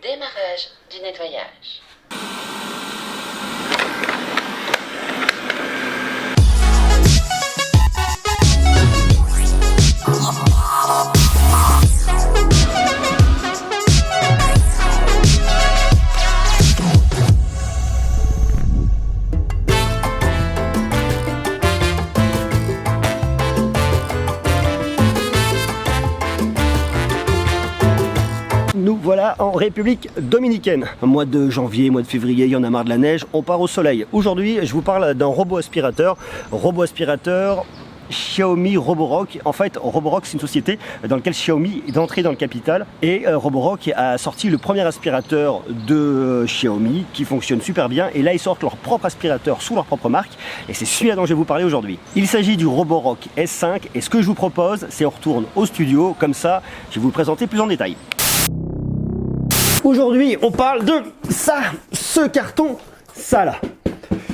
Démarrage du nettoyage. Nous voilà en République Dominicaine. Mois de janvier, mois de février, il y en a marre de la neige, on part au soleil. Aujourd'hui, je vous parle d'un robot aspirateur. Robot aspirateur Xiaomi Roborock. En fait, Roborock, c'est une société dans laquelle Xiaomi est entré dans le capital. Et Roborock a sorti le premier aspirateur de Xiaomi qui fonctionne super bien. Et là, ils sortent leur propre aspirateur sous leur propre marque. Et c'est celui-là dont je vais vous parler aujourd'hui. Il s'agit du Roborock S5. Et ce que je vous propose, c'est on retourne au studio. Comme ça, je vais vous le présenter plus en détail. Aujourd'hui, on parle de ça, ce carton, ça là.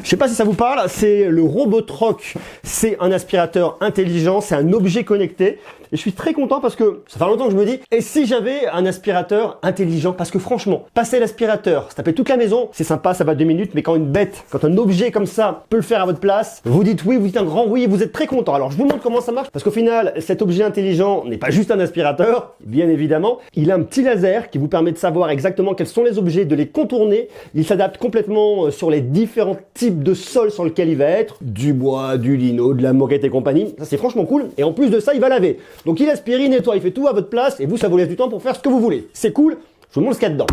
Je sais pas si ça vous parle, c'est le Robotrock. C'est un aspirateur intelligent, c'est un objet connecté. Et je suis très content parce que ça fait longtemps que je me dis, et si j'avais un aspirateur intelligent? Parce que franchement, passer l'aspirateur, se taper toute la maison, c'est sympa, ça va 2 minutes, mais quand une bête, quand un objet comme ça peut le faire à votre place, vous dites oui, vous dites un grand oui, et vous êtes très content. Alors je vous montre comment ça marche, parce qu'au final, cet objet intelligent n'est pas juste un aspirateur, bien évidemment. Il a un petit laser qui vous permet de savoir exactement quels sont les objets, de les contourner. Il s'adapte complètement sur les différents types de sols sur lesquels il va être, du bois, du lino, de la moquette et compagnie. Ça c'est franchement cool. Et en plus de ça, il va laver. Donc il aspire, il nettoie, il fait tout à votre place et vous, ça vous laisse du temps pour faire ce que vous voulez. C'est cool, je vous montre ce qu'il y a dedans.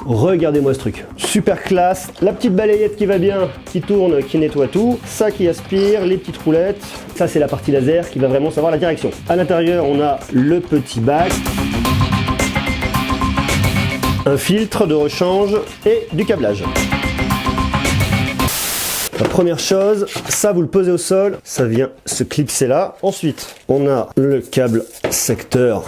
Regardez-moi ce truc, super classe, la petite balayette qui va bien, qui tourne, qui nettoie tout, ça qui aspire, les petites roulettes, ça c'est la partie laser qui va vraiment savoir la direction. À l'intérieur, on a le petit bac, un filtre de rechange et du câblage. La première chose, ça vous le posez au sol, ça vient se clipser là. Ensuite, on a le câble secteur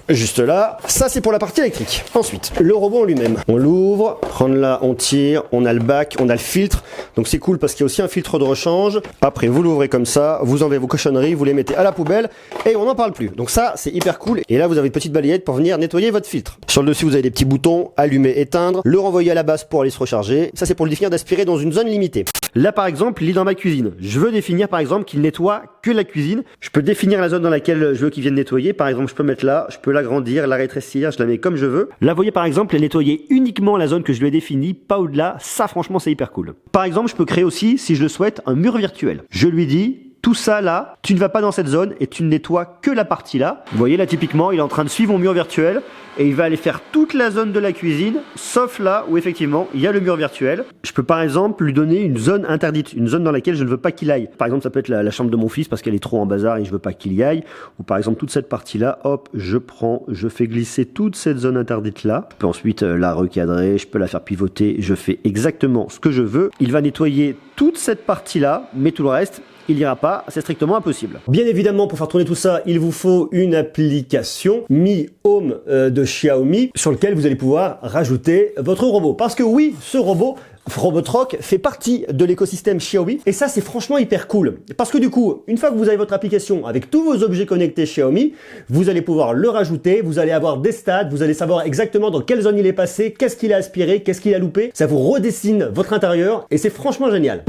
juste là. Ça, c'est pour la partie électrique. Ensuite, le robot en lui-même. On l'ouvre, prendre là, on tire, on a le bac, on a le filtre. Donc c'est cool parce qu'il y a aussi un filtre de rechange. Après, vous l'ouvrez comme ça, vous enlevez vos cochonneries, vous les mettez à la poubelle et on n'en parle plus. Donc ça, c'est hyper cool. Et là, vous avez une petite balayette pour venir nettoyer votre filtre. Sur le dessus, vous avez des petits boutons, allumer, éteindre, le renvoyer à la base pour aller se recharger. Ça, c'est pour le définir d'aspirer dans une zone limitée. Là, par exemple, il est dans ma cuisine. Je veux définir, par exemple, qu'il nettoie que la cuisine. Je peux définir la zone dans laquelle je veux qu'il vienne nettoyer. Par exemple, je peux mettre là, je peux l'agrandir, la rétrécir, je la mets comme je veux. Là, vous voyez, par exemple, elle nettoyer uniquement la zone que je lui ai définie, pas au-delà. Ça, franchement, c'est hyper cool. Par exemple, je peux créer aussi, si je le souhaite, un mur virtuel. Je lui dis, tout ça là, tu ne vas pas dans cette zone et tu ne nettoies que la partie là. Vous voyez là, typiquement, il est en train de suivre mon mur virtuel et il va aller faire toute la zone de la cuisine, sauf là où effectivement il y a le mur virtuel. Je peux par exemple lui donner une zone interdite, une zone dans laquelle je ne veux pas qu'il aille. Par exemple, ça peut être la chambre de mon fils parce qu'elle est trop en bazar et je veux pas qu'il y aille. Ou par exemple, toute cette partie là, hop, je prends, je fais glisser toute cette zone interdite là. Je peux ensuite la recadrer, je peux la faire pivoter, je fais exactement ce que je veux. Il va nettoyer toute cette partie là, mais tout le reste, il n'ira pas, c'est strictement impossible. Bien évidemment, pour faire tourner tout ça, il vous faut une application Mi Home de Xiaomi sur lequel vous allez pouvoir rajouter votre robot. Parce que oui, ce robot, Robotrock, fait partie de l'écosystème Xiaomi et ça c'est franchement hyper cool. Parce que du coup, une fois que vous avez votre application avec tous vos objets connectés Xiaomi, vous allez pouvoir le rajouter, vous allez avoir des stats, vous allez savoir exactement dans quelle zone il est passé, qu'est-ce qu'il a aspiré, qu'est-ce qu'il a loupé. Ça vous redessine votre intérieur et c'est franchement génial.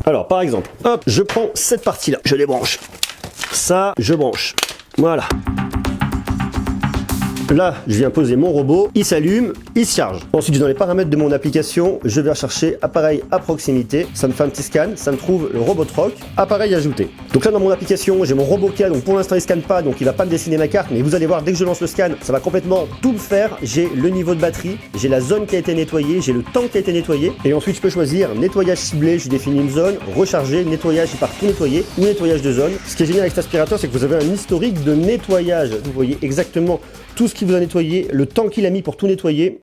Alors, par exemple, hop, je prends cette partie-là, je débranche. Ça, je branche. Voilà. Là, je viens poser mon robot, il s'allume, il se charge. Ensuite, dans les paramètres de mon application, je vais rechercher appareil à proximité. Ça me fait un petit scan, ça me trouve le Robotrock, appareil ajouté. Donc là, dans mon application, j'ai mon robot qui a, donc pour l'instant, il scanne pas, donc il va pas me dessiner ma carte, mais vous allez voir, dès que je lance le scan, ça va complètement tout me faire. J'ai le niveau de batterie, j'ai la zone qui a été nettoyée, j'ai le temps qui a été nettoyé. Et ensuite, je peux choisir nettoyage ciblé, je définis une zone, recharger, nettoyage, il part tout nettoyer, ou nettoyage de zone. Ce qui est génial avec cet aspirateur, c'est que vous avez un historique de nettoyage. Vous voyez exactement tout ce qu'il vous a nettoyé, le temps qu'il a mis pour tout nettoyer.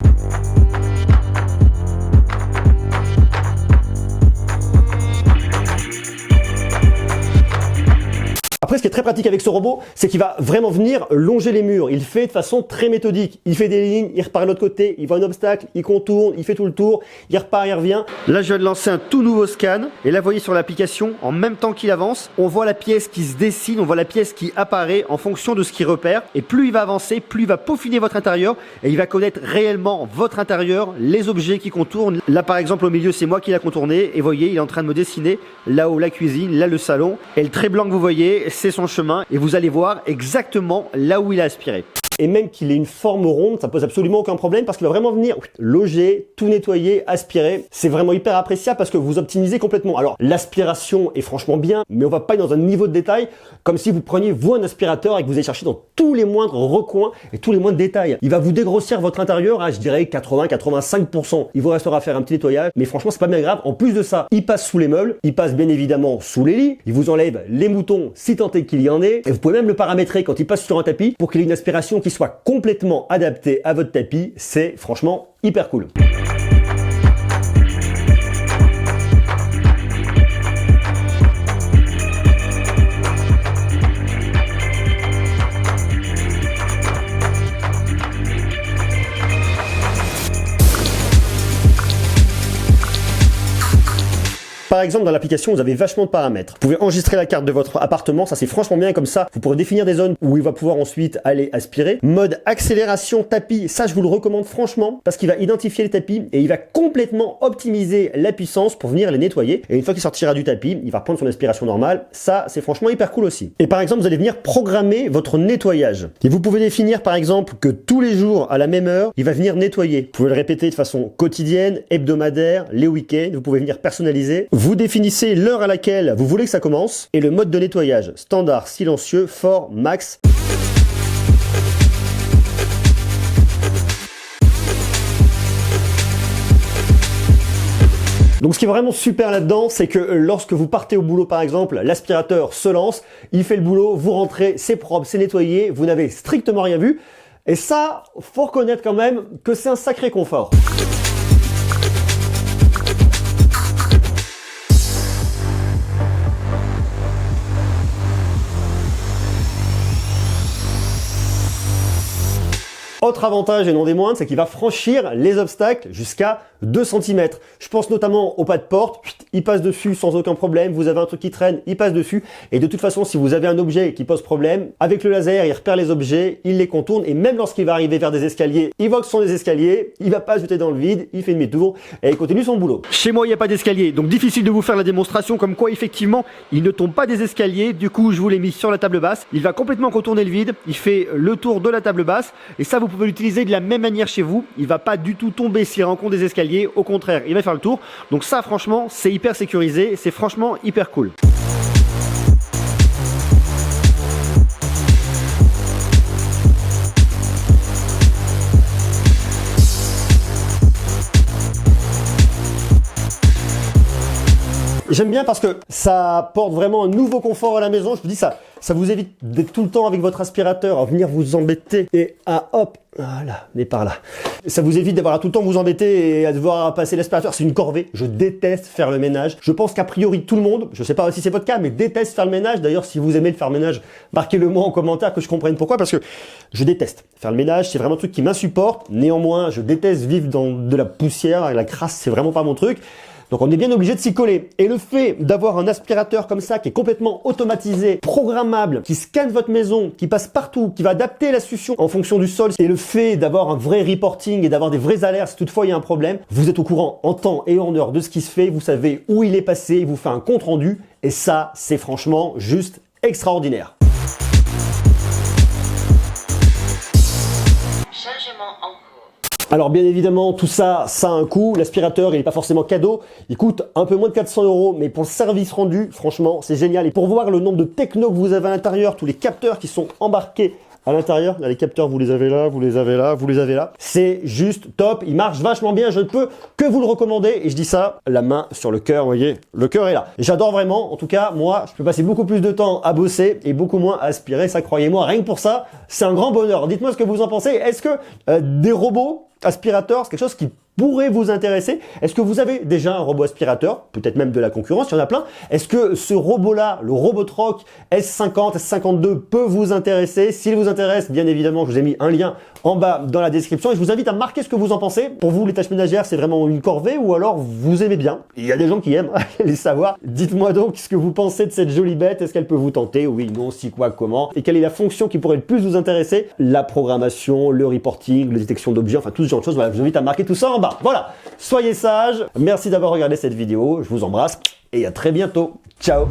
Après, ce qui est très pratique avec ce robot, c'est qu'il va vraiment venir longer les murs. Il fait de façon très méthodique. Il fait des lignes, il repart de l'autre côté, il voit un obstacle, il contourne, il fait tout le tour, il repart, il revient. Là, je viens de lancer un tout nouveau scan. Et là, vous voyez sur l'application, en même temps qu'il avance, on voit la pièce qui se dessine, on voit la pièce qui apparaît en fonction de ce qu'il repère. Et plus il va avancer, plus il va peaufiner votre intérieur et il va connaître réellement votre intérieur, les objets qui contournent. Là, par exemple, au milieu, c'est moi qui l'a contourné. Et vous voyez, il est en train de me dessiner là-haut la cuisine, là le salon. Et le trait blanc que vous voyez, c'est son chemin. Et vous allez voir exactement là où il a aspiré. Et même qu'il ait une forme ronde, ça pose absolument aucun problème parce qu'il va vraiment venir loger, tout nettoyer, aspirer. C'est vraiment hyper appréciable parce que vous optimisez complètement. Alors, l'aspiration est franchement bien, mais on va pas aller dans un niveau de détail comme si vous preniez vous un aspirateur et que vous allez chercher dans tous les moindres recoins et tous les moindres détails. Il va vous dégrossir votre intérieur à, je dirais, 80-85%. Il vous restera à faire un petit nettoyage, mais franchement, c'est pas bien grave. En plus de ça, il passe sous les meubles, il passe bien évidemment sous les lits, il vous enlève les moutons si tant est qu'il y en ait, et vous pouvez même le paramétrer quand il passe sur un tapis pour qu'il ait une aspiration qui soit complètement adapté à votre tapis. C'est franchement hyper cool. Par exemple, dans l'application, vous avez vachement de paramètres. Vous pouvez enregistrer la carte de votre appartement, ça c'est franchement bien, comme ça, vous pourrez définir des zones où il va pouvoir ensuite aller aspirer. Mode accélération tapis, ça je vous le recommande franchement, parce qu'il va identifier les tapis et il va complètement optimiser la puissance pour venir les nettoyer. Et une fois qu'il sortira du tapis, il va prendre son aspiration normale. Ça, c'est franchement hyper cool aussi. Et par exemple, vous allez venir programmer votre nettoyage. Et vous pouvez définir par exemple que tous les jours, à la même heure, il va venir nettoyer. Vous pouvez le répéter de façon quotidienne, hebdomadaire, les week-ends, vous pouvez venir personnaliser. Vous définissez l'heure à laquelle vous voulez que ça commence et le mode de nettoyage, standard, silencieux, fort, max. Donc ce qui est vraiment super là-dedans, c'est que lorsque vous partez au boulot par exemple, l'aspirateur se lance, il fait le boulot, vous rentrez, c'est propre, c'est nettoyé, vous n'avez strictement rien vu. Et ça, faut reconnaître quand même que c'est un sacré confort. Autre avantage et non des moindres, c'est qu'il va franchir les obstacles jusqu'à 2 cm. Je pense notamment au pas de porte, il passe dessus sans aucun problème, vous avez un truc qui traîne, il passe dessus. Et de toute façon, si vous avez un objet qui pose problème, avec le laser, il repère les objets, il les contourne et même lorsqu'il va arriver vers des escaliers, il voit que ce sont des escaliers, il va pas se jeter dans le vide, il fait demi-tour et il continue son boulot. Chez moi, il n'y a pas d'escalier, donc difficile de vous faire la démonstration comme quoi effectivement, il ne tombe pas des escaliers. Du coup, je vous l'ai mis sur la table basse. Il va complètement contourner le vide, il fait le tour de la table basse et ça, vous pouvez l'utiliser de la même manière chez vous. Il va pas du tout tomber s'il rencontre des escaliers. Au contraire, il va faire le tour. Donc ça, franchement, c'est hyper sécurisé. C'est franchement hyper cool. J'aime bien parce que ça apporte vraiment un nouveau confort à la maison. Je vous dis ça vous évite d'être tout le temps avec votre aspirateur à venir vous embêter et à hop, voilà, venez par là. Ça vous évite d'avoir à tout le temps vous embêter et à devoir passer l'aspirateur. C'est une corvée. Je déteste faire le ménage. Je pense qu'a priori tout le monde, je sais pas si c'est votre cas, mais déteste faire le ménage. D'ailleurs, si vous aimez le faire le ménage, marquez-le moi en commentaire que je comprenne pourquoi, parce que je déteste faire le ménage. C'est vraiment un truc qui m'insupporte. Néanmoins, je déteste vivre dans de la poussière, la crasse, c'est vraiment pas mon truc. Donc on est bien obligé de s'y coller. Et le fait d'avoir un aspirateur comme ça qui est complètement automatisé, programmable, qui scanne votre maison, qui passe partout, qui va adapter la succion en fonction du sol, et le fait d'avoir un vrai reporting et d'avoir des vraies alertes si toutefois il y a un problème, vous êtes au courant en temps et en heure de ce qui se fait, vous savez où il est passé, il vous fait un compte rendu et ça c'est franchement juste extraordinaire. Chargement en cours. Alors bien évidemment, tout ça, ça a un coût. L'aspirateur, il n'est pas forcément cadeau. Il coûte un peu moins de 400 €, mais pour le service rendu, franchement, c'est génial. Et pour voir le nombre de techno que vous avez à l'intérieur, tous les capteurs qui sont embarqués à l'intérieur, là, les capteurs, vous les avez là, vous les avez là, vous les avez là. C'est juste top, il marche vachement bien, je ne peux que vous le recommander. Et je dis ça, la main sur le cœur, vous voyez, le cœur est là. J'adore vraiment, en tout cas, moi, je peux passer beaucoup plus de temps à bosser et beaucoup moins à aspirer. Ça, croyez-moi, rien que pour ça, c'est un grand bonheur. Dites-moi ce que vous en pensez. Est-ce que des robots aspirateurs, c'est quelque chose qui pourrait vous intéresser. Est-ce que vous avez déjà un robot aspirateur, peut-être même de la concurrence, il y en a plein. Est-ce que ce robot-là, le Robotroc S50, S52 peut vous intéresser? S'il vous intéresse, bien évidemment, je vous ai mis un lien en bas dans la description et je vous invite à marquer ce que vous en pensez. Pour vous, les tâches ménagères, c'est vraiment une corvée ou alors vous aimez bien? Il y a des gens qui aiment les savoir. Dites-moi donc ce que vous pensez de cette jolie bête. Est-ce qu'elle peut vous tenter? Oui, non, si, quoi, comment? Et quelle est la fonction qui pourrait le plus vous intéresser? La programmation, le reporting, la détection d'objets, enfin tout ce genre de choses. Voilà, je vous invite à marquer tout ça en bas. Voilà, soyez sages. Merci d'avoir regardé cette vidéo. Je vous embrasse et à très bientôt. Ciao!